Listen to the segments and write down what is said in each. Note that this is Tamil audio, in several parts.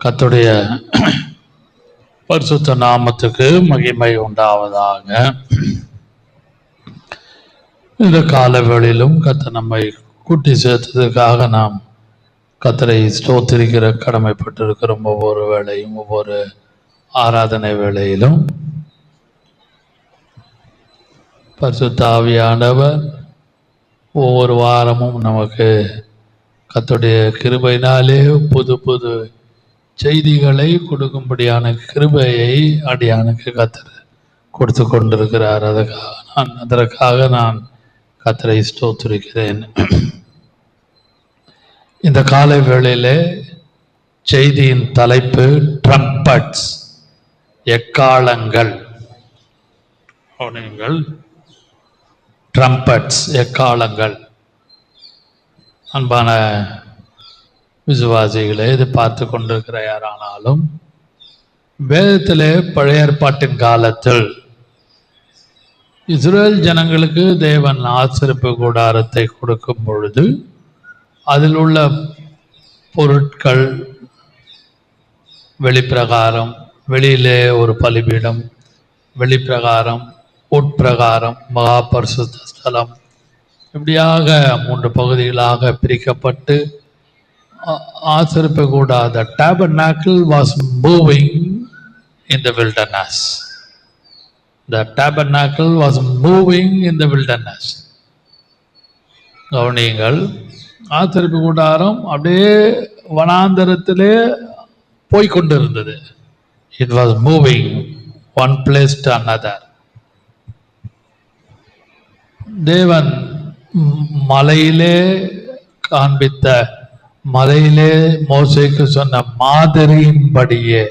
கர்த்தருடைய பரிசுத்த நாமத்துக்கு மகிமை உண்டாவதாக. இந்த காலவேளையிலும் கர்த்தர் நம்மை கூட்டி சேர்த்ததுக்காக நாம் கர்த்தரை ஸ்தோத்திரிக்கிற கடமைப்பட்டிருக்கிறோம். ஒவ்வொரு வேளையும் ஒவ்வொரு ஆராதனை வேளையிலும் பரிசுத்த ஆவியானவர் ஒவ்வொரு வாரமும் நமக்கு கர்த்தருடைய கிருபையினாலே புது புது செய்திகளை கொடுக்கும்படியான கிருபையை அடியானுக்கு கர்த்தர் கொடுத்து கொண்டிருக்கிறார். அதற்காக நான் கர்த்தரை ஸ்தோத்திரிக்கிறேன். இந்த காலை வேளையிலே செய்தியின் தலைப்பு ட்ரம்பட்ஸ், எக்காளங்கள். ட்ரம்பட்ஸ், எக்காளங்கள். அன்பான விசுவாசிகளே, இது பார்த்து கொண்டிருக்கிற யாரானாலும் வேதத்திலே பழைய ஏற்பாட்டின் காலத்தில் இஸ்ரேல் ஜனங்களுக்கு தேவன் ஆசரிப்பு கூடாரத்தை கொடுக்கும் பொழுது அதில் உள்ள பொருட்கள் வெளிப்பிரகாரம், வெளியிலே ஒரு பலிபீடம், வெளிப்பிரகாரம், உட்பிரகாரம், மகா பரிசுத்த ஸ்தலம், இப்படியாக 3 பகுதிகளாக பிரிக்கப்பட்டு ஆசரிப்பு கூடாத tabernacle was moving in the wilderness. The tabernacle was moving in the wilderness. கவனியுங்கள், ஆசரிப்பு கூடாரம் அப்படியே வனாந்தரத்திலே போய்கொண்டிருந்தது. It was moving one place to another. தேவன் மலையிலே காண்பித்த, மலையிலே மோசேக்கு சொன்ன மாதிரியின்படியே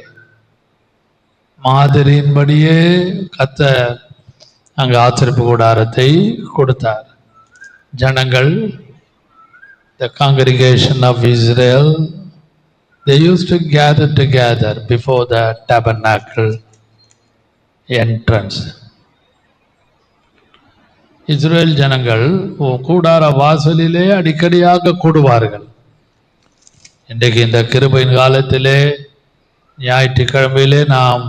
கர்த்தர் அங்கு ஆசரிப்பு கூடாரத்தை கொடுத்தார். ஜனங்கள், the congregation of Israel, they used to gather together before the tabernacle entrance. Israel ஜனங்கள் கூடார வாசலிலே அடிக்கடியாக கூடுவார்கள். இன்றைக்கு இந்த கிருபையின் காலத்திலே ஞாயிற்றுக்கிழமையிலே நாம்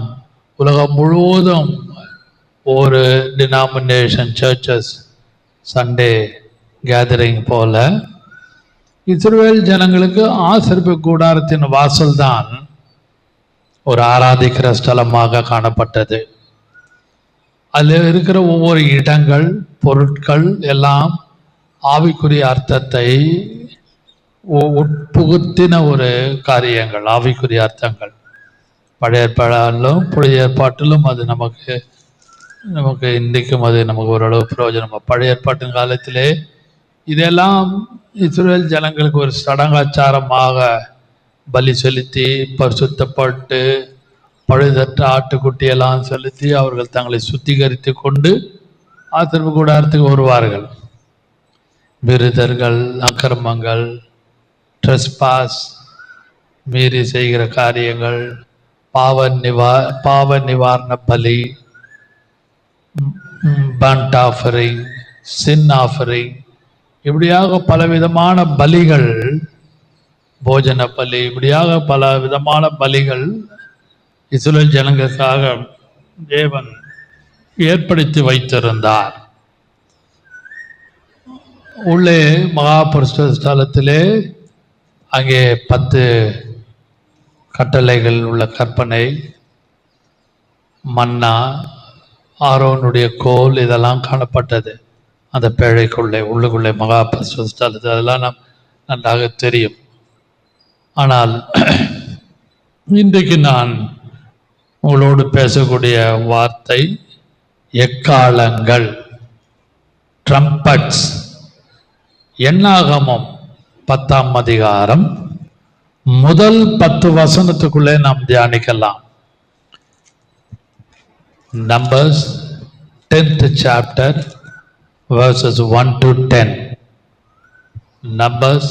உலகம் முழுவதும் ஒரு டினாமினேஷன் சர்ச்சஸ் சண்டே கேதரிங் போல இஸ்ரேல் ஜனங்களுக்கு ஆசரிப்பு கூடாரத்தின் வாசல் தான் ஒரு ஆராதிக்கிற ஸ்தலமாக காணப்பட்டது. அதில் இருக்கிற ஒவ்வொரு இடங்கள், பொருட்கள் எல்லாம் ஆவிக்குரிய அர்த்தத்தை உட்புகுத்தின ஒரு காரியங்கள், ஆவிக்குரிய அர்த்தங்கள். பழைய ஏற்பாட்டிலும் புதிய ஏற்பாட்டிலும் அது நமக்கு இன்றைக்கும் அது நமக்கு ஓரளவு பிரயோஜனம். பழைய ஏற்பாட்டின் காலத்திலே இதெல்லாம் இஸ்ரேல் ஜனங்களுக்கு ஒரு சடங்காச்சாரமாக பலி செலுத்தி பரிசுத்தப்பட்டு பழுதற்ற ஆட்டுக்குட்டியெல்லாம் செலுத்தி அவர்கள் தங்களை சுத்திகரித்து கொண்டு ஆசரிப்பு கூடாரத்துக்கு வருவார்கள். விருதர்கள், அக்கிரமங்கள், ட்ரெஸ்பாஸ், மீறி செய்கிற காரியங்கள், பாவ நிவாரண பலி, பண்ட் ஆஃபரிங், சின் ஆஃபரிங், இப்படியாக பலவிதமான பலிகள், போஜன பலி, இப்படியாக பல விதமான பலிகள் இஸ்ரேல் ஜனங்களுக்காக தேவன் ஏற்படுத்தி வைத்திருந்தார். உள்ளே மகா பரிசுத்த ஸ்தலத்திலே அங்கே 10 கட்டளைகள் உள்ள கற்பனை, மன்னா, ஆரோனுடைய கோல், இதெல்லாம் காணப்பட்டது அந்த பேழைக்குள்ளே, உள்ளுக்குள்ளே மகா பரிசுத்த ஸ்தலத்தில். அதெல்லாம் நாம் நன்றாக தெரியும். ஆனால் இன்றைக்கு நான் உங்களோடு பேசக்கூடிய வார்த்தை எக்காளங்கள், ட்ரம்பட்ஸ். என்னாகமம் 10ஆம் அதிகாரம் முதல் 10 வசனத்துக்குள்ளே நாம் தியானிக்கலாம். Numbers 10th chapter verses 1 to 10. Numbers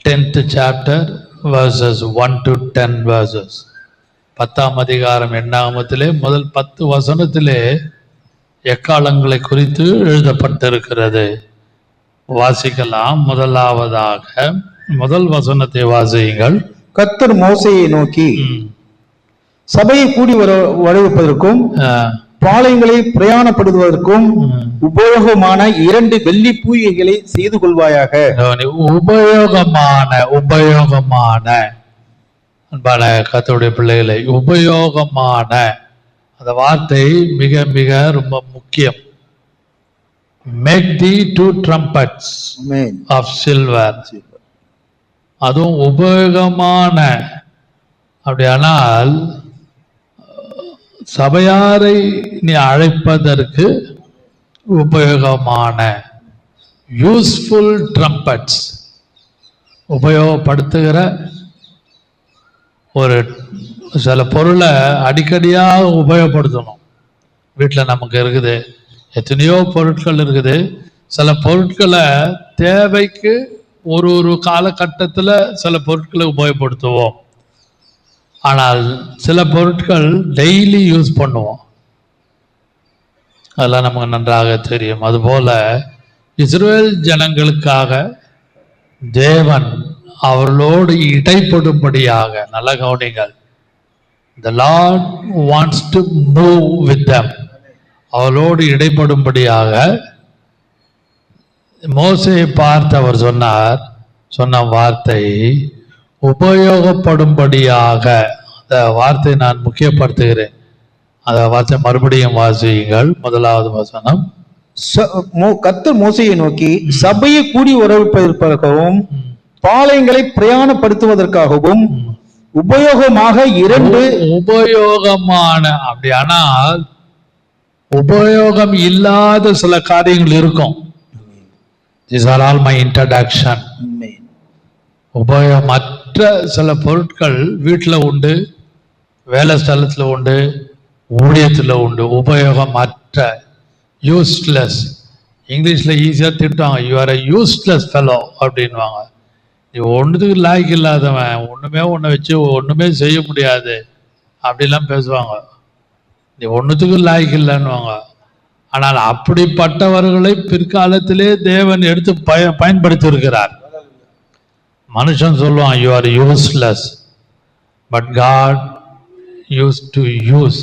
10th chapter verses 1 to 10 verses. 10ஆம் அதிகாரம் எண்ணாகமத்திலே முதல் 10 வசனத்திலே எக்காலங்களை குறித்து எழுதப்பட்டிருக்கிறது. வாசிக்கலாம். முதலாவதாக முதல் வசனத்தை வாசியுங்கள். கர்த்தர் மோசேயை நோக்கி, சபையை கூடி வரவைப்பதற்கும் பாளையங்களை பிரயாணப்படுவதற்கும் உபயோகமான 2 வெள்ளி பூஜைகளை செய்து கொள்வாயாக. உபயோகமான அன்பான கர்த்தருடைய பிள்ளைகளை, உபயோகமான அந்த வார்த்தை மிக மிக ரொம்ப முக்கியம். Make the 2 trumpets of silver. அதுவும் உபயோகமான. அப்படியானால் சபையாரை நீ அழைப்பதற்கு உபயோகமான யூஸ்ஃபுல் ட்ரம்பட்ஸ், உபயோகப்படுத்துகிற ஒரு சில பொருளை அடிக்கடியாக உபயோகப்படுத்தணும். வீட்டில் நமக்கு இருக்குது, எத்தனையோ பொருட்கள் இருக்குது. சில பொருட்களை தேவைக்கு ஒரு காலகட்டத்தில் சில பொருட்களை உபயோகப்படுத்துவோம். ஆனால் சில பொருட்கள் டெய்லி யூஸ் பண்ணுவோம். அதெல்லாம் நமக்கு நன்றாக தெரியும். அதுபோல இஸ்ரவேல் ஜனங்களுக்காக தேவன் அவர்களோடு இடைப்படும்படியாக, நல்ல கவனிங்கள், the Lord wants to move with them. அவளோடு இடைப்படும்படியாக மோசேயை பார்த்து அவர் சொன்ன வார்த்தை உபயோகப்படும்படியாக. அந்த வார்த்தை நான் முக்கியப்படுத்துகிறேன். அந்த வார்த்தை மறுபடியும் வாசியுங்கள். 1வது வசனம். கர்த்தர் மோசேயை நோக்கி, சபையை கூடி வரவைப்பதற்காகவும் பாளையங்களை பிரயாணப்படுத்துவதற்காகவும் உபயோகமாக 2 உபயோகமான. அப்படியானால் உபயோகம் இல்லாத சில காரியங்கள் இருக்கும். These are all my introduction. உபயோகமற்ற சில பொருட்கள் வீட்டில் உண்டு, வேலை ஸ்தலத்தில் உண்டு, ஊழியத்தில் உண்டு. உபயோகமற்ற, யூஸ்லெஸ். இங்கிலீஷில் ஈஸியாக திட்டுவாங்க, you are a useless fellow அப்படின்வாங்க. நீ ஒன்றுத்துக்கு லாய்க்கு இல்லாதவன், ஒன்றை வச்சு ஒன்றுமே செய்ய முடியாது அப்படிலாம் பேசுவாங்க. நீ ஒன்றுத்துக்கு லாய்க்கு இல்லைன்னுவாங்க. ஆனால் அப்படிப்பட்டவர்களை பிற்காலத்திலே தேவன் எடுத்து பயன்படுத்தி இருக்கிறார். மனுஷன் சொல்லுவான், you are useless, but God use to use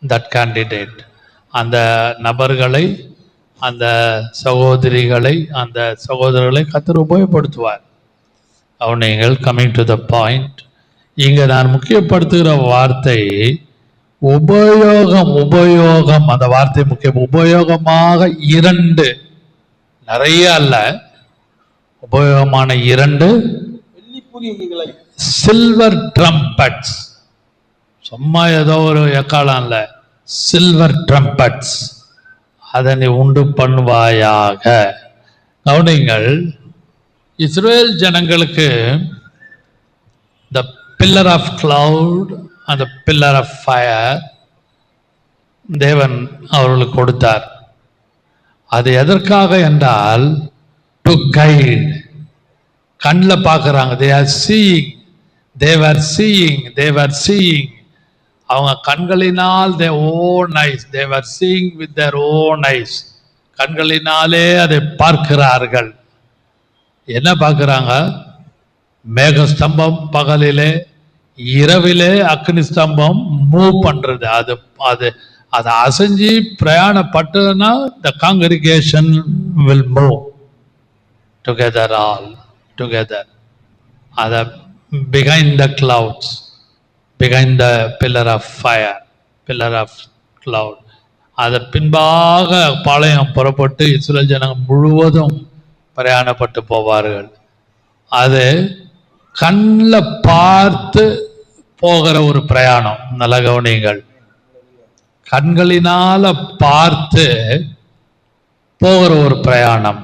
that candidate. அந்த நபர்களை, அந்த சகோதரிகளை, அந்த சகோதரர்களை கர்த்தர் உபயோகப்படுத்துவார். நீங்கள் கம்மிங் டு த பாயிண்ட். இங்கே நான் முக்கியப்படுத்துகிற வார்த்தை உபயோகம். அந்த வார்த்தை முக்கியம். உபயோகமாக 2, நிறைய அல்ல, உபயோகமான 2 சில்வர் ட்ரம்பட்ஸ். சும்மா ஏதோ ஒரு எக்காலம் இல்ல, சில்வர் ட்ரம்பட்ஸ். அதை நீ உண்டு பண்ணுவாயாக. கவனிங்கள், இஸ்ரேல் ஜனங்களுக்கு the pillar of cloud and the pillar of fire தேவன் அவர்களுக்கு கொடுத்தார். அது எதற்காக என்றால், டு கைட். கண்ணில் பார்க்குறாங்க, they are seeing. அவங்க கண்களினால் their own eyes, they were seeing with their own eyes. கண்களினாலே அதை பார்க்கிறார்கள். என்ன பார்க்குறாங்க? மேகஸ்தம்பம் பகலிலே, இரவிலே அக்னி ஸ்தம்பம் மூவ் பண்றது. அது அசைஞ்சு பிரயாணப்பட்டதுன்னா the congregation will move together, all together. அது behind the clouds, behind the pillar of fire, pillar of cloud. அது பின்பாக பாளையம் புறப்பட்டு இஸ்ரேல் ஜனங்கள் முழுவதும் பிரயாணப்பட்டு போவார்கள். அது கண்ணில் பார்த்து போகிற ஒரு பிரயாணம். நல்ல கவனிங்கள், கண்களினால பார்த்து போகிற ஒரு பிரயாணம்.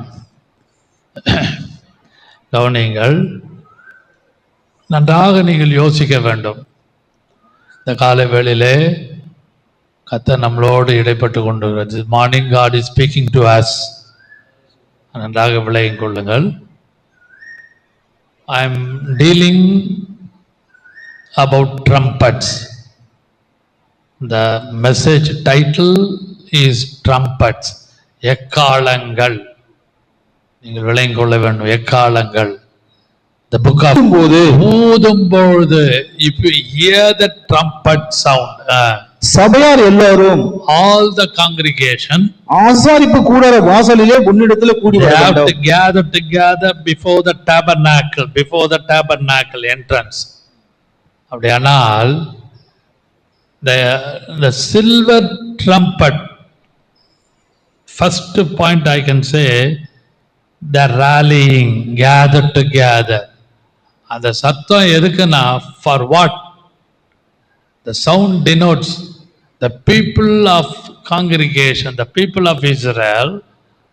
கவனிங்கள், நன்றாக நீங்கள் யோசிக்க வேண்டும். இந்த காலை வேளையிலே கர்த்தர் நம்மளோடு இடைப்பட்டு கொண்டிருக்கிறது. Morning God is speaking to us. நன்றாக விளங்கிக் கொள்ளுங்கள். I am dealing about trumpets. The message title is trumpets. எக்காலங்கள். நீங்கள் விளங்கிக் கொள்ள வேண்டும். எக்காலங்கள். The book of போது ஊதும்பொழுது, if you hear the trumpet sound, சபையார் எல்லாரும் all the congregation, ஆசாரிப்பு கூடார வாசலிலே உன்னிடத்துல கூடி they வர have to வேண்டும். gather together before the tabernacle entrance. அப்படியானால் the silver trumpet, first point I can say, the rallying, gathered together. அந்த சத்தம் எதுக்குன்னா, for what? The sound denotes the people of congregation, the people of Israel,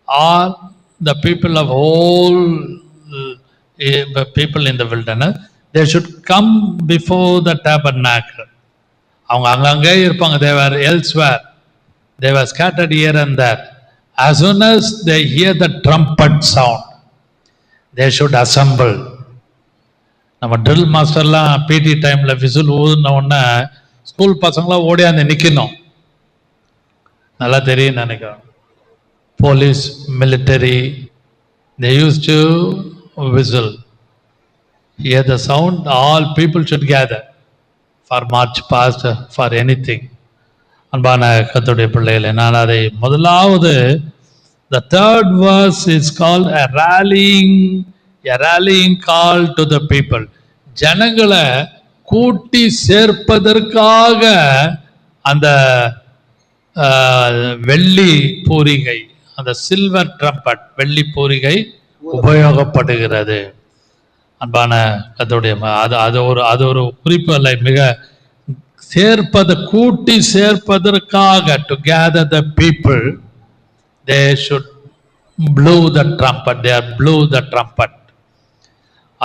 or the people of whole people in the wilderness. They should come before the tabernacle. அவங்க அங்கங்கே இருப்பாங்க. They were elsewhere. They were scattered here and there. As soon as they hear the trumpet sound, they should assemble. நம்ம ட்ரில் மாஸ்டர்லாம் பிடி டைம்ல விசில் ஊதுன உடனே ஸ்கூல் பசங்களாம் ஓடியாந்து நிற்கணும். நல்லா தெரியும் நினைக்கிறேன். Police, military, they used to whistle. Hear the sound, all people should gather for march past, for anything. அன்பான கர்த்தருடைய பிள்ளைகளே, நான் அதை முதலாவது, the third verse is called a rallying call to the people. ஜனங்களை கூட்டி சேர்ப்பதற்காக அந்த வெள்ளி பூரிகை, அந்த சில்வர் ட்ரம்பட், வெள்ளி பூரிகை உபயோகப்படுகிறது. அன்பான கர்த்தருடைய அது ஒரு குறிப்பு அல்ல, மிக கூட்டி சேர்ப்பதற்காக, to gather the people, they should blow the trumpet, they are blow the trumpet.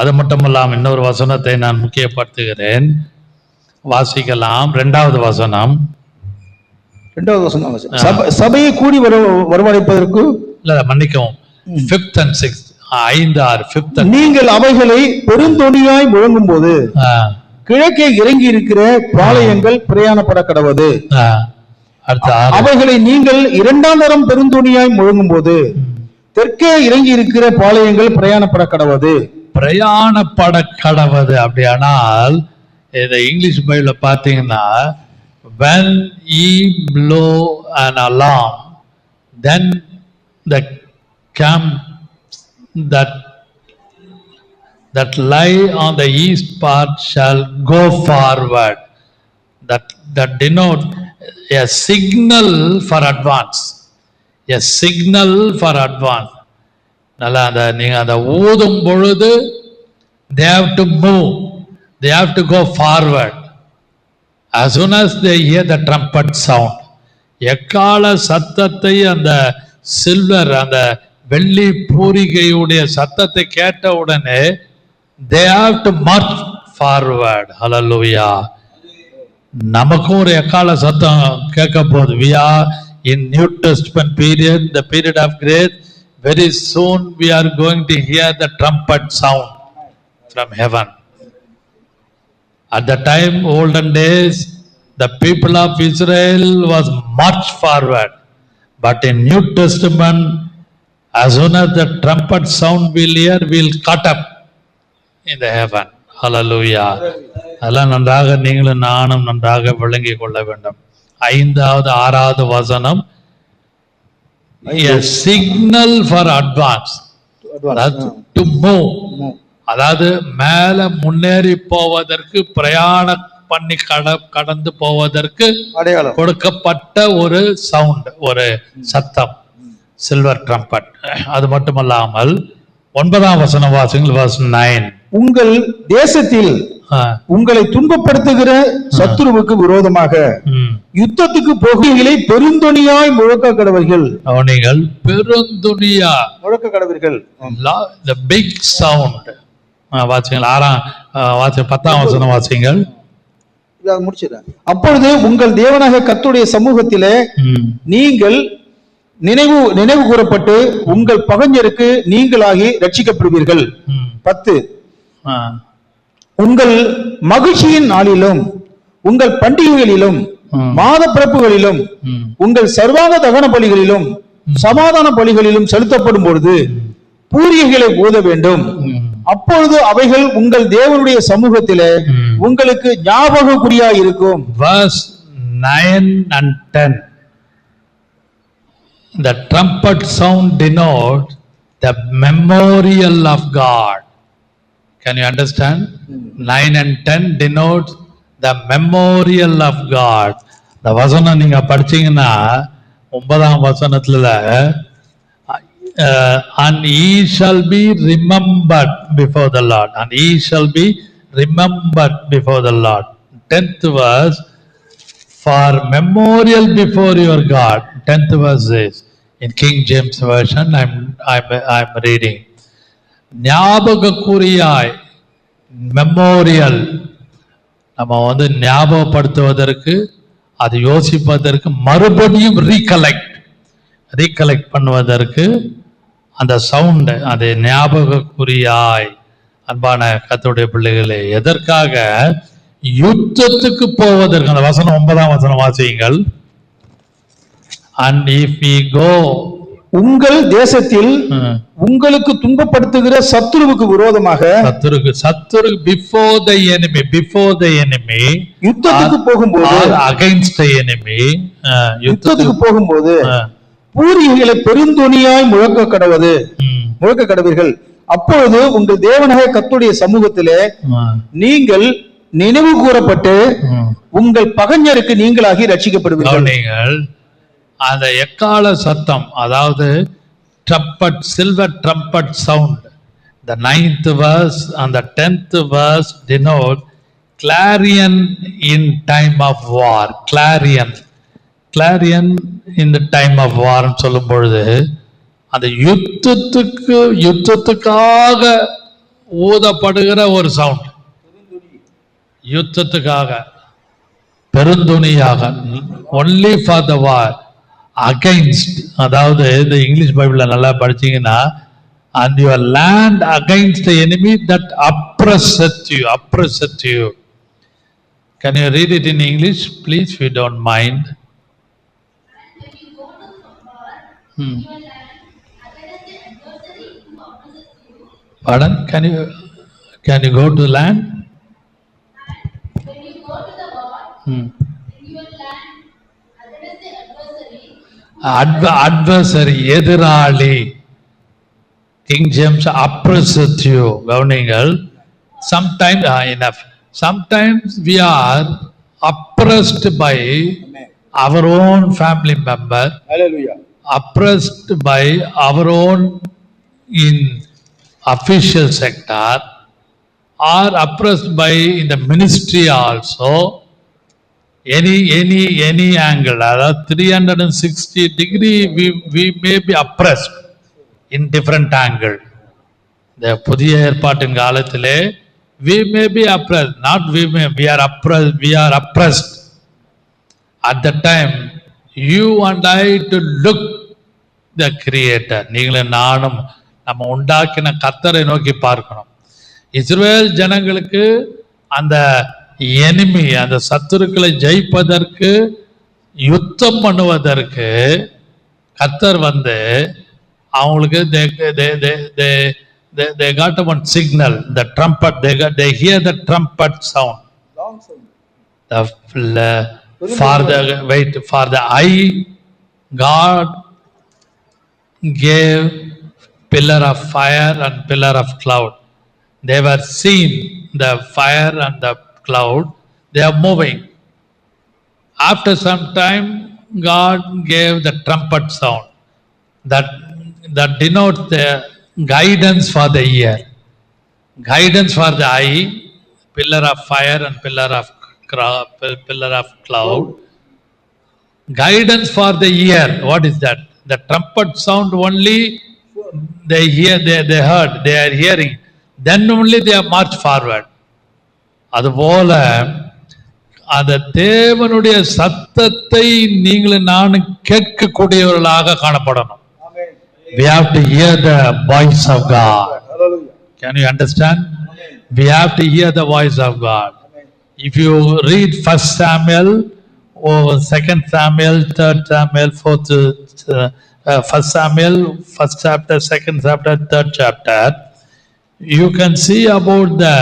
அது மட்டுமல்லாமல் இன்னொரு வசனத்தை நான் முக்கியப்படுத்துகிறேன், வாசிக்கலாம். இரண்டாவது வசனம். சபையை கூடி வரவழைப்பதற்கு, இல்ல மன்னிக்கவும், 5th and 6th, 5, 6, 5th. நீங்கள் அவைகளை பெருந்தொனியாய் முழங்கும் போது கிழக்கே இறங்கி இருக்கிற பாளையங்கள் பிரயாணப்பட கடவது. அவைகளை நீங்கள் இரண்டாம் தரம் பெருந்தொனியாய் முழங்கும் போது தெற்கே இறங்கி இருக்கிற பாளையங்கள் பிரயாணப்பட கடவது. பிரயாணப்பட கடவது அப்படியானால், இதை இங்கிலீஷ் பைபிள்ல பார்த்தீங்கன்னா, when ye blow an alarm, then the camp that lie on the east part shall go forward. That denote a signal for advance. A signal for advance. நல்லா நீங்க அந்த ஊதும் பொழுது they have to move, they have to go forward as soon as they hear the trumpet sound. எக்கால சத்தத்தை, அந்த சில்வர், அந்த வெள்ளி பூரிகையுடைய சத்தத்தை கேட்ட உடனே they have to march forward. Hallelujah. நமக்கும் ஒரு எக்கால சத்தம் கேட்க போகுது. We are in New Testament period, the period of grace. Very soon we are going to hear the trumpet sound from heaven. At the time, olden days, the people of Israel was marched forward. But in New Testament, as soon as the trumpet sound will hear, we'll cut up in the heaven. Hallelujah. அதெல்லாம் நன்றாக நீங்களும் நானும் நன்றாக விளங்கிக் கொள்ள வேண்டும். 5வது 6வது வசனம், a signal for advance, to move. அதாவது மேல முன்னேறி போவதற்கு, பிரயாணம் பண்ணி கடந்து போவதற்கு கொடுக்கப்பட்ட ஒரு சவுண்ட், ஒரு சத்தம், சில்வர் ட்ரம்பட். அது மட்டுமல்லாமல் 9ஆம் வசனம் வாசிங்கள், verse 9. உங்கள் தேசத்தில் உங்களை துன்பப்படுத்துகிற சத்துருவுக்கு விரோதமாக யுத்தத்துக்கு போகைகளை பெருந்தொனியாய் முழக்க கடவர்கள். நீங்கள் பெருந்தொனியா முழக்க கடவர்கள். The big sound. வாசிங்கள் 10ஆம் வசனம் வாசிங்கள். முடிச்சிடறேன். அப்பொழுது உங்கள் தேவனாக கர்த்தருடைய சமூகத்திலே நீங்கள் நினைவு கூறப்பட்டு உங்கள் பகைஞருக்கு நீங்களாகி ரட்சிக்கப்படுவீர்கள். 10. உங்கள் மகிழ்ச்சியின் நாளிலும் உங்கள் பண்டிகைகளிலும் மாத பிறப்புகளிலும் உங்கள் சர்வாங்க தகன பலிகளிலும் சமாதான பலிகளிலும் செலுத்தப்படும் பொழுது பூரிகைகளை ஊத வேண்டும். அப்பொழுது அவைகள் உங்கள் தேவனுடைய சமூகத்திலே உங்களுக்கு ஞாபக குறியாய் இருக்கும். Verse 9 and 10. The trumpet sound denotes the memorial of God. Can you understand? 9 and 10 denotes the memorial of God. The வசனம் நீங்க படிச்சீங்கன்னா 9ஆம் வசனத்துல and he shall be remembered before the Lord, and he shall be remembered before the Lord. 10th verse, for memorial before your God. 10th verse is in King James version. I'm reading. ஞாபகக்குறியாய், மெமோரியல், நம்ம ஞாபகப்படுத்துவதற்கு, அது யோசிப்பதற்கு, மறுபடியும் ரீகலெக்ட் பண்ணுவதற்கு அந்த சவுண்ட், அது ஞாபகக்குறியாய். அன்பான கர்த்தருடைய பிள்ளைகளே, எதற்காக? யுத்தத்துக்கு போவதற்கு. அந்த வசனம் 9ஆம் வசனம் வாசியுங்கள். And if we go, உங்கள் தேசத்தில் உங்களுக்கு துன்பப்படுத்துகிற சத்துருவுக்கு விரோதமாக, சத்துரு before the enemy, யுத்தத்துக்கு போகும்போது, against the enemy, யுத்தத்துக்கு போகும்போது பூரிகைகளை பெருந்தொனியாய் முழக்க கடவீர்கள். அப்பொழுது உங்கள் தேவனாகிய கர்த்தருடைய சமூகத்திலே நீங்கள் நினைவு கூறப்பட்டு உங்கள் பகைஞருக்கு நீங்களாகி ரட்சிக்கப்படுவீர்கள். நீங்கள் அந்த எக்கால சத்தம், அதாவது trumpet, silver trumpet sound, the 9th verse and the 10th verse denote clarion in time of war. Clarion in the time of war சொல்லும் பொழுது அந்த யுத்தத்துக்காக ஊதப்படுகிற ஒரு sound, யுத்தத்துக்காக பெருந்துணியாக, only for the war, against, அதாவது இந்த இங்கிலீஷ் பைபிள்ல நல்லா படிச்சீங்கன்னா, and your land against the enemy that oppresseth you. Can you read it in English please, if you don't mind? Pardon? Can you go to the land? When you go to the war, in your land, against the adversary, எதிராளி. King James oppresseth you. கவனிங்கள். Sometimes enough. Sometimes we are oppressed by our own family member. Hallelujah. Oppressed by our own in official sector, or oppressed by in the ministry also. Any angle, 360 degree we may be oppressed in different angle. The புதிய ஏற்பாட்டின் காலத்திலே we may be oppressed, not we are oppressed. At the time you and I to look the creator. நீங்களும் நானும் நம்ம உண்டாக்கின கர்த்தரை நோக்கி பார்க்கணும். இஸ்ரவேல் ஜனங்களுக்கு அந்த எனிமி, அந்த சத்துருக்களை ஜெயிப்பதற்கு, யுத்தம் பண்ணுவதற்கு கர்த்தர் அவங்களுக்கு they got one signal, the trumpet, they hear the trumpet sound. For the eye, God gave pillar of fire and pillar of cloud. They were seen, the fire and the cloud, they are moving. After some time, God gave the trumpet sound that denotes the guidance for the ear, guidance for the eye, pillar of fire and pillar of cloud. Guidance for the ear, what is that? The trumpet sound only they heard, they are hearing, then only they are march forward. அதுபோல அந்த தேவனுடைய சத்தத்தை நீங்களும் நானும் கேட்கக்கூடியவர்களாக காணப்படணும். We have to hear the voice of God. Can you understand? We have to hear the voice of God. If you read 1 Samuel or 2 Samuel, 3 Samuel, 1 Samuel, 1st chapter, 2nd chapter, 3rd chapter, You can see about the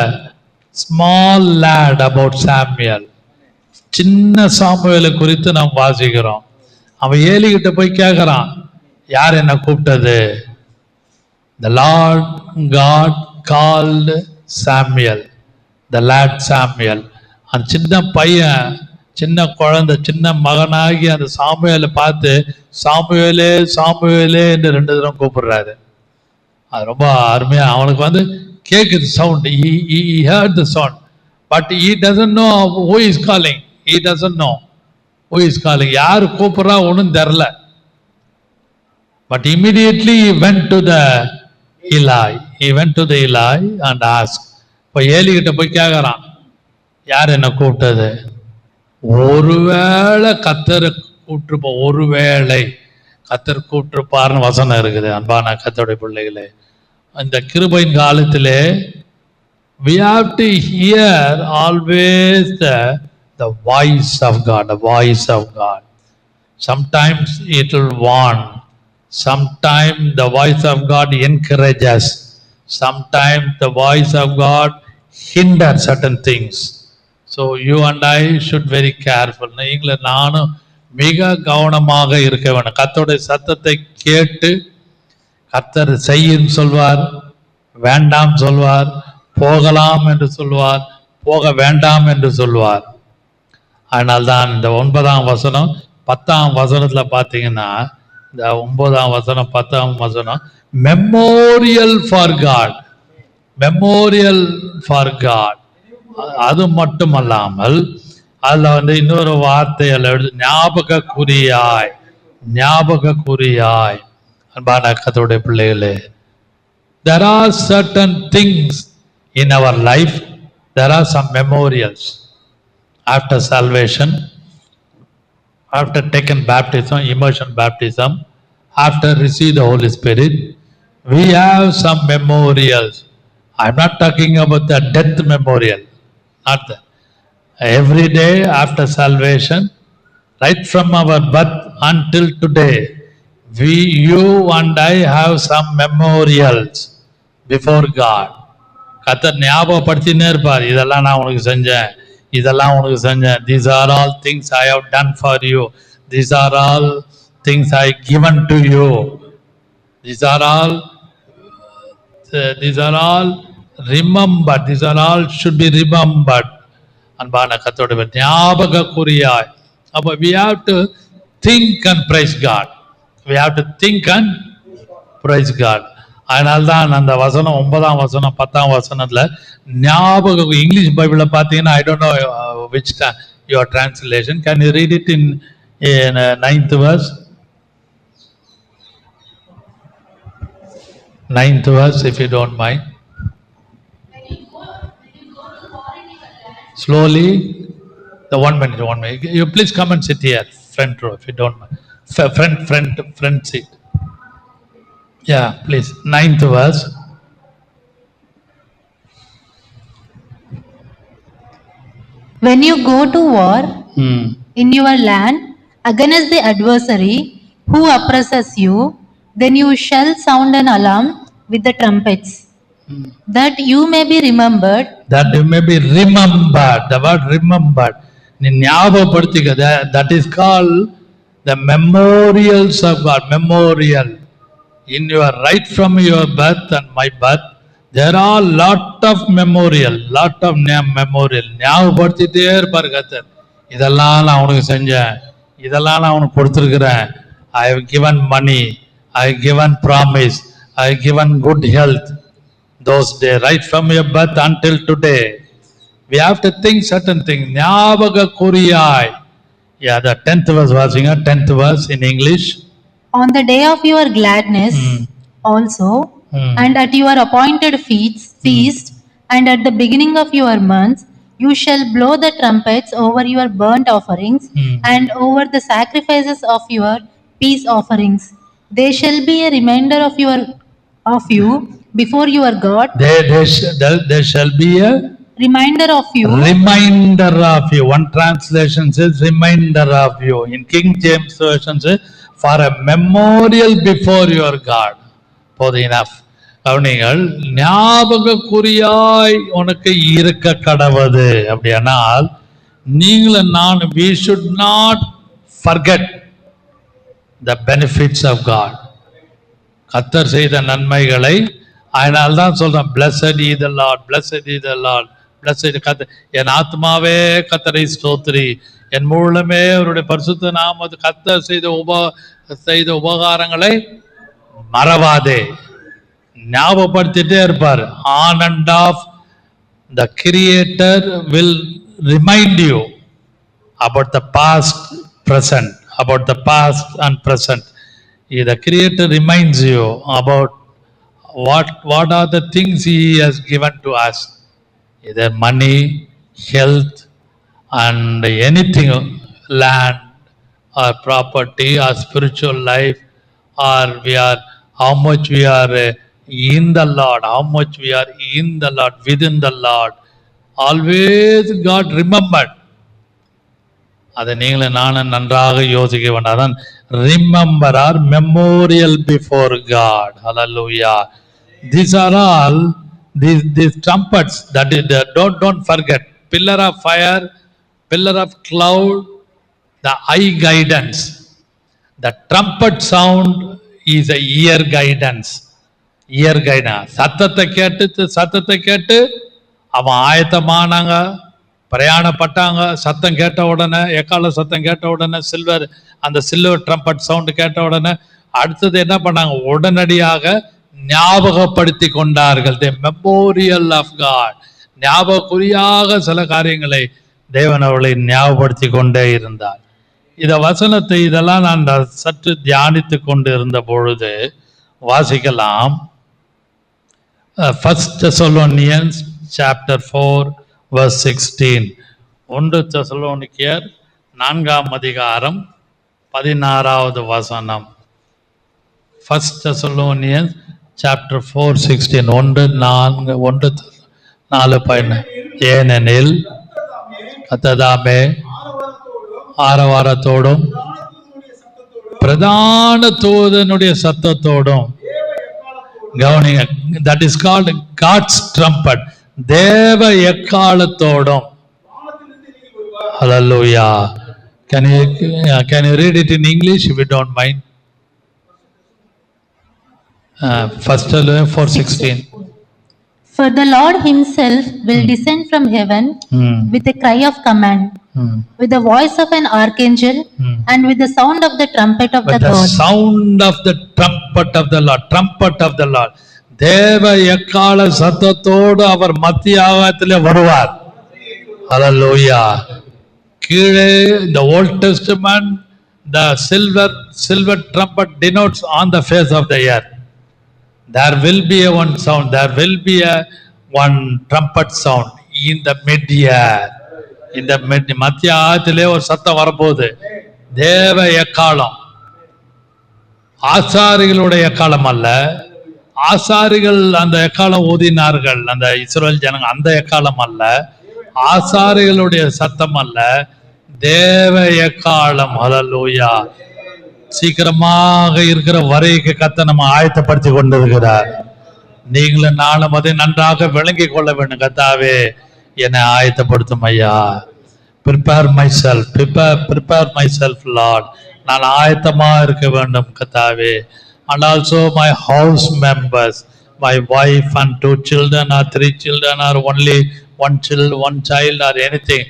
small lad about Samuel. சின்ன சாமுவேலை குறித்து நாம் வாசிக்கிறோம். அவன் ஏலிகிட்ட போய் கேட்கறான், யார் என்ன கூப்பிட்டது? The Lord God called Samuel, the lad Samuel. அந்த சின்ன பையன், சின்ன குழந்தை, சின்ன மகனாகி அந்த சாமுவேலை பார்த்து சாமுவேலே சாமுவேலே என்று 2 தடவை கூப்பிடுறாரு. அது ரொம்ப அருமையா அவனுக்கு வந்து கேக்குது sound. He heard the sound, but he doesn't know who is calling. He doesn't know who is calling. யாரு கூப்பிடுறா ஒன்றும் தெரியல. But immediately he went to the Eli. He went to the Eli and asked. இப்போ ஏலி கிட்ட போய் கேட்கறான், யார் என்ன கூப்பிட்டது? ஒருவேளை கத்தரை கூப்பிட்டுருப்போம், ஒருவேளை கத்தர் கூப்பிட்டுருப்பார்னு வசனம் இருக்குது. அன்பான கத்தருடைய பிள்ளைகளே, இந்த கிருபையின் காலத்திலே we have to hear always the voice of God, the voice of God. Sometimes it will warn, sometimes the voice of God encourages, sometimes the voice of God hinders certain things. So you and I should very careful. நீங்களும் நானும் மிக கவனமாக இருக்க வேண்டும். கர்த்தருடைய சத்தத்தை கேட்டு கர்த்தர் செய்யும் சொல்வார், வேண்டாம் சொல்வார், போகலாம் என்று சொல்வார், போக வேண்டாம் என்று சொல்வார். அதனால்தான் இந்த 9ஆம் வசனம் 10ஆம் வசனத்துல பார்த்தீங்கன்னா, இந்த 9ஆம் வசனம் 10ஆம் வசனம் memorial for God, memorial for God. அது மட்டுமல்லாமல் அதுல வந்து இன்னொரு வார்த்தையில ஞாபக குறியாய், ஞாபக குறியாய். அன்பான கர்த்தருடைய பிள்ளைகளே, there are certain things in our life, there are some memorials. After salvation, after taken baptism, immersion baptism, after receive the Holy Spirit, we have some memorials. I'm not talking about the death memorial, not that. Every day after salvation, right from our birth until today, you and I have some memorials before God. கர்த்தர் ஞாபகப்படுத்தினே இருப்பார், இதெல்லாம் நான் உனக்கு செஞ்சேன், இதெல்லாம் உனக்கு செஞ்சேன். These are all things I have done for you. These are all things I given to you. These are all remembered. These are all should be remembered. அன்பான கர்த்தருடைய ஞாபக குறியாய். அப்போ we have to think and praise God. We have to think and praise God. அதனால்தான் அந்த வசனம் 9ஆம் வசனம் 10ஆம் வசனத்துல ஞாபகம், இங்கிலீஷ் பைபிள்ல பார்த்தீங்கன்னா, I don't know which your translation. Can you read it in 9th verse? 9th verse, if you don't mind. When you go to foreign land, Slowly, the 1 minute, 1 minute. You please come and sit here, front row, if you don't mind. Front seat. Yeah, please. 9th verse. When you go to war in your land against the adversary who oppresses you, then you shall sound an alarm with the trumpets, that you may be remembered. That you may be remembered. The word remembered. நீ ஞாபகப்படுத்திக்க. That is called the memorials of God. Memorial. In your right from your birth and my birth, there are lot of memorial, lot of memorial. ஞாபகப்படுத்திட்டே இருப்பார் கர்த்தர். இதெல்லாம் நான் உனக்கு செஞ்சேன், இதெல்லாம் நான் உனக்கு கொடுத்துருக்கிறேன். I have given money, I have given promise, I have given good health. Those days, right from your birth until today, we have to think certain things. ஞாபக குறியாய். Yeah, the 10th verse watching, 10th verse in English. On the day of your gladness also, and at your appointed feast, and at the beginning of your months, you shall blow the trumpets over your burnt offerings and over the sacrifices of your peace offerings. They shall be a reminder of you before your God. There shall be a Reminder of you. Reminder of you. One translation says reminder of you. In King James version says for a memorial before your God. போது enough. கவனிங்கள், ஞாபக குறியாய் உனக்கு இருக்க கடவது. அப்படியானால் நீங்களும் நான் we should not forget the benefits of God. கர்த்தர் செய்த நன்மைகளை. அதனால்தான் சொல்றேன், blessed is the Lord, blessed is the Lord, blessed. என் ஆத்மாவே கர்த்தரை ஸ்தோத்திரி, என் மூலமே அவருடைய பரிசுத்த நாம. கர்த்தர் செய்த உபகாரங்களை மறவாதே, ஞாபகப்படுத்திட்டே இருப்பார். On and off the creator will remind you about the past, present, about the past and present. The Creator reminds you about what are the things He has given to us, either money, health, and anything, land or property or spiritual life, or how much we are in the Lord, how much we are in the Lord, within the Lord. Always God remembered. அதை நீங்களும் நானும் நன்றாக யோசிக்க வேண்டாம். Remember our memorial before God. Hallelujah. These are all these trumpets that don't forget. Pillar of fire, pillar of cloud, the eye guidance. The trumpet sound is a ear guidance. Ear guidance. சத்தத்தை கேட்டு அவன் ஆயத்தமானாங்க, பிரயாணப்பட்டாங்க. சத்தம் கேட்ட உடனே, எக்கால சத்தம் கேட்ட உடனே, அந்த சில்வர் ட்ரம்பட் சவுண்ட் கேட்ட உடனே அடுத்தது என்ன பண்ணாங்க? உடனடியாக ஞாபகப்படுத்தி கொண்டார்கள். தி மெமோரியல் ஆஃப் காட். ஞாபகக்குறியாக சில காரியங்களை தேவன் அவர்களை ஞாபகப்படுத்தி கொண்டே இருந்தார். இந்த வசனத்தை இதெல்லாம் நான் சற்று தியானித்து கொண்டு இருந்த பொழுது வாசிக்கலாம். 1 Thessalonians chapter 4 verse 16. 1 தெசலோனிக்கேயர் 4ஆம் அதிகாரம் 16வது வசனம். 1 Thessalonians chapter 4:16. 1:4 ஏனெனில் கர்த்ததாமே ஆரவாரத்தோடும் பிரதான தூதனுடைய சத்தத்தோடும், கவனிங்க, that is called God's trumpet, தேவ எக்காலத்தோடும். Hallelujah. Can you read it in English if you don't mind? 1 Thessalonians 4:16. For the Lord himself will descend from heaven with a cry of command, with the voice of an archangel, and with the sound of the trumpet of the God. The sound of the trumpet of the Lord, trumpet of the Lord. தேவ எக்கால சத்தத்தோடு அவர் மத்திய ஆகாயத்திலே வருவார். Hallelujah. கீழே the Old Testament, the silver trumpet denotes on the face of the earth. There will be a one sound, there will be a one trumpet sound in the mid-air. இந்த மத்திய ஆகத்திலே ஒரு சத்தம் வரப்போகுது. தேவ எக்காலம், ஆசாரிகளுடைய எக்காலம் அல்ல. ஆசாரிகள் அந்த எக்காலம் ஊதினார்கள், அந்த இஸ்ரவேல் ஜனங்க, அந்த எக்காலம் அல்ல. ஆசாரிகளுடைய சத்தம் அல்ல, தேவ எக்காலம். ஹல்லேலூயா. சீக்கிரமாக இருக்கிற வரைக்கு கர்த்தர் நம்ம ஆயத்தப்படுத்தி கொண்டிருக்கிறார். நீங்களும் நானும் அதை நன்றாக விளங்கி கொள்ள வேண்டும். கர்த்தாவே என்னை ஆயத்தப்படுத்தும் ஐயா. prepare myself Lord. நான் ஆயத்தமா இருக்க வேண்டும் கர்த்தாவே. And also my house members, my wife and 2 children or 3 children or only one child or anything.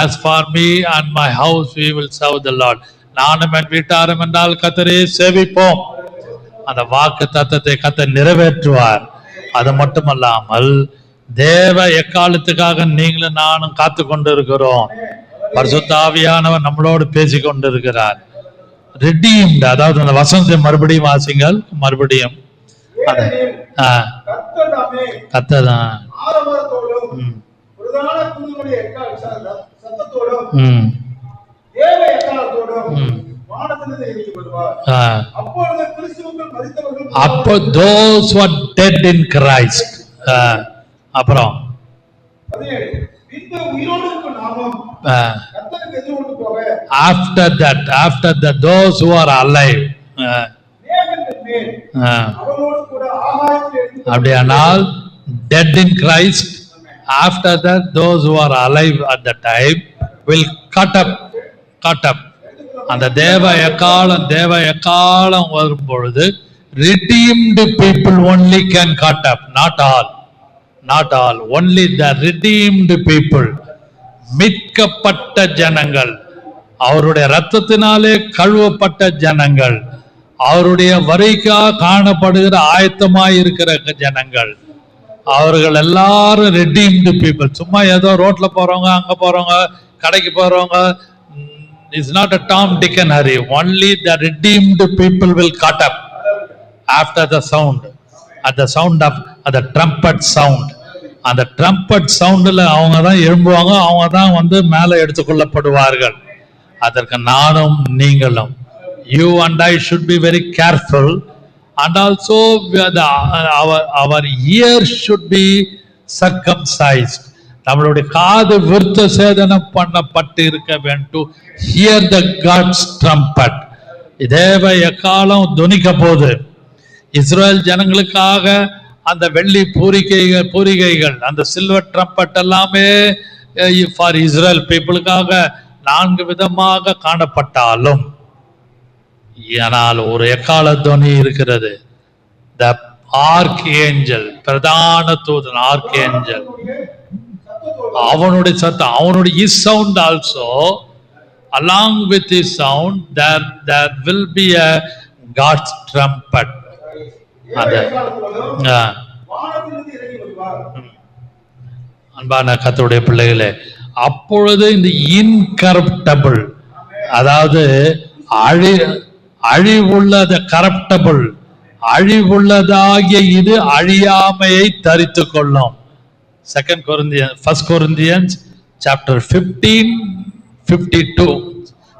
As for me and my house we will serve the Lord. நானும் என் வீட்டாரும் என்றால் கர்த்தரை சேவிப்போம். அந்த வாக்கு தத்தத்தை கர்த்தர் நிறைவேற்றுவார். அது மட்டுமல்லாமல் தேவ எக்காலத்துக்காக நீங்களும் நானும் காத்து கொண்டு இருக்கிறோம். பரிசுத்த ஆவியானவர் நம்மளோடு பேசி கொண்டிருக்கிறார். redeemed, அதாவது அந்த வசனத்தை மறுபடியும் வாசிங்கள். மறுபடியும் கர்த்தர்தான் அப்போ those who are dead in Christ. அப்புறம் after that those who are alive, மேல் ஆ. அவனோடு கூட ஆகாயத்தில் எடுத்து அப்படியானால் dead in Christ, after that those who are alive at the time will cut up. அந்த தேவ எக்காலம் வரும் பொழுது redeemed people only can cut up, not all, only the redeemed people, மீட்கப்பட்ட ஜனங்கள், அவருடைய இரத்தத்தினாலே கழுவப்பட்ட ஜனங்கள், அவருடைய வரிக்காக காணப்படுகிற ஆயத்தமாய் இருக்கிற ஜனங்கள், அவர்கள் எல்லாரும் redeemed people. சும்மா ஏதோ ரோட்ல போறவங்க, அங்க போறவங்க, கடைக்கு போறவங்க, is not a Tom, Dick and Harry. Only the redeemed people will cut up after the sound, at the sound of the trumpet sound. அந்த ட்ரம்பட் சவுண்டில் அவங்க தான் எழும்புவாங்க, அவங்க தான் மேலே எடுத்துக்கொள்ளப்படுவார்கள். அதற்கு நானும் நீங்களும், you and I should be very careful, and also our ears should be circumcised. நம்மளுடைய காது விருத்த சேதனம் பண்ணப்பட்டு இருக்க வேண்டும், to hear the God's trumpet. தேவ எக்காலம் துணிக்க போது இஸ்ரேல் ஜனங்களுக்காக அந்த வெள்ளி பூரிகைகள், அந்த சில்வர் ட்ரம்பட் எல்லாமே ஃபார் இஸ்ரேல் பீப்புளுக்காக 4 விதமாக காணப்பட்டாலும், ஆனால் ஒரு எக்கால துணி இருக்கிறது. த ஆர்க் ஏஞ்சல், பிரதான தூதன் ஆர்க் ஏஞ்சல், அவனுடைய சத்தம், அவனுடைய is sound also, along with his sound there will be a God's trumpet. வானத்திலிருந்து இறங்கி வருவார். அன்பான கர்த்தருடைய பிள்ளைகளே, அப்பொழுது இந்த இன்கரப்டபிள், அதாவது அழிவுள்ளத கரப்டபிள், அழிவுள்ளதாகிய இது அழியாமையை தரித்துக் கொள்ளும். 1 Corinthians chapter 15:52.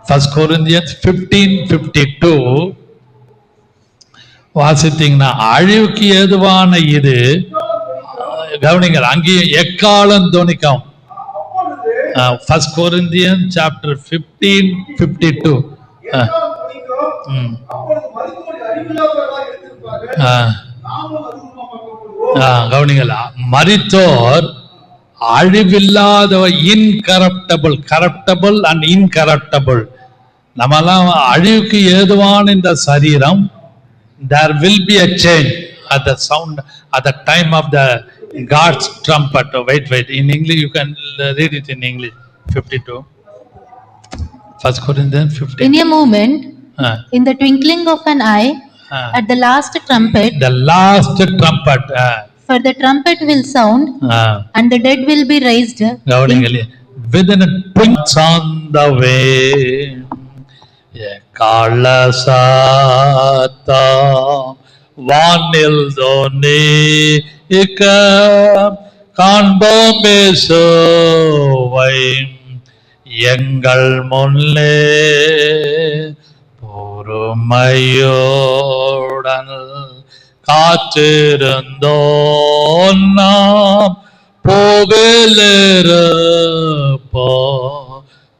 1 Corinthians 15:52 வாசித்தீங்கன்னா, அழிவுக்கு ஏதுவான இது, கவனிங்கள், அங்கேயும் எக்காலம் துணிக்கும். 1 Corinthians chapter 15:52. கவனிங்கள், மரித்தோர் அழிவில்லாத, இன்கரப்டபிள், கரப்டபிள் அண்ட் இன்கரப்டபிள். நம்மெல்லாம் அழிவுக்கு ஏதுவான இந்த சரீரம், there will be a change at the sound, at the time of the God's trumpet. Wait, in English you can read it in English. 52. 1 Corinthians 15. In a moment, in the twinkling of an eye, at the last trumpet, for the trumpet will sound, and the dead will be raised. Within a twinkling on the way, காலசாத்தம் வானில் தோனிக்க காண்போம் இயேசுவை எங்கள் முன்னே, பொறுமையோடன் காத்திருந்தோம் நாம், போகலிருப்போ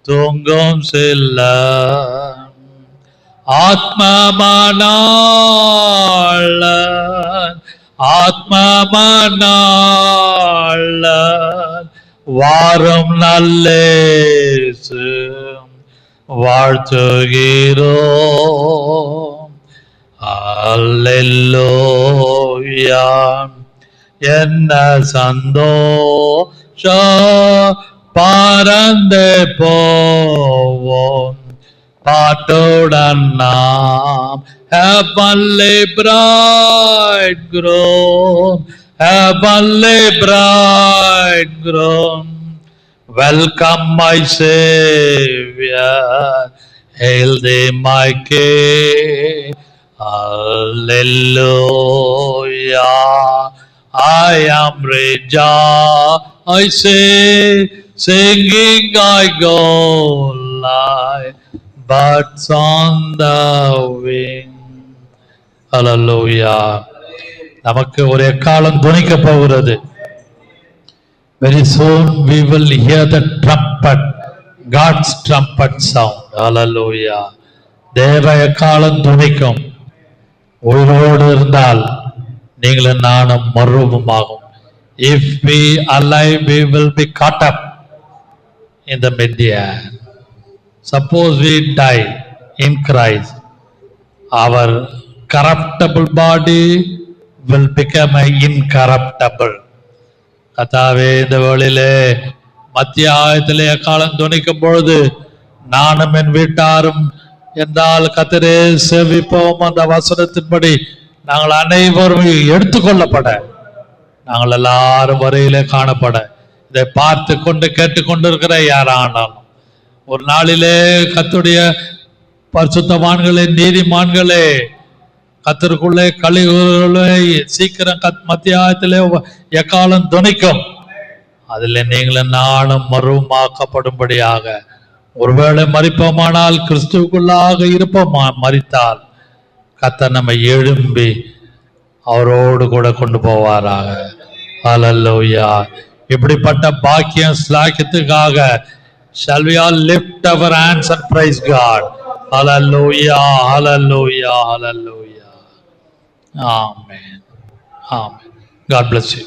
தூங்கும் செல்ல ஆத்மமனாளன் வாரும் நல்லேசு வாழ்த்துகிறோம். அல்லேலூயா, என்ன சந்தோஷம் பறந்து போவோம் பாட்டுடன் நாம். Heavenly bridegroom, heavenly bridegroom, welcome my Savior, hail thee my King. Hallelujah, I am rejoicing, singing I go like birds on the wing. Hallelujah. நமக்கு ஒரு எக்காலம் துணிக்க போகிறது. Very soon we will hear the trumpet, God's trumpet sound. Hallelujah. தேவ எக்காலம் துணிக்கும். உயிரோடு இருந்தால் நீங்களும் நானும் மறுரூபமாகும். If we alive, we will be caught up in the mid-air. Suppose we die in Christ, our corruptible body will become incorruptible. கர்த்தாவே, இந்த வேளையிலே மத்திய ஆயத்திலே எக்காலம் துணிக்கும் பொழுது நானும் என் வீட்டாரும் என்றால் கர்த்தரே சேவிப்போம். அந்த வசனத்தின்படி நாங்கள் அனைவரும் எடுத்துக்கொள்ளப்பட, நாங்கள் எல்லாரும் வரையிலே காணப்பட, இதை பார்த்து கொண்டு கேட்டுக்கொண்டிருக்கிற யாரானாலும் ஒரு நாளிலே கர்த்தருடைய பரிசுத்தவான்களே, நீதிமான்களே, கர்த்தருக்குள்ளே கலிகளே சீக்கிரம் மத்தியாயத்திலே எக்காலம் துணிக்கும். அதில் நீங்களும் நானும் மறுமாக்கப்படும்படியாக, ஒருவேளை மரிப்போமானால் கிறிஸ்துவுக்குள்ளாக இருப்போமா, மரித்தால் கர்த்தர் நம்மை எழும்பி அவரோடு கூட கொண்டு போவாராக. ஹல்லேலூயா. இப்படிப்பட்ட பாக்கியம் ஸ்லாக்கியத்துக்காக shall we all lift our hands and praise God. Hallelujah, hallelujah, hallelujah. Amen. Amen. God bless you.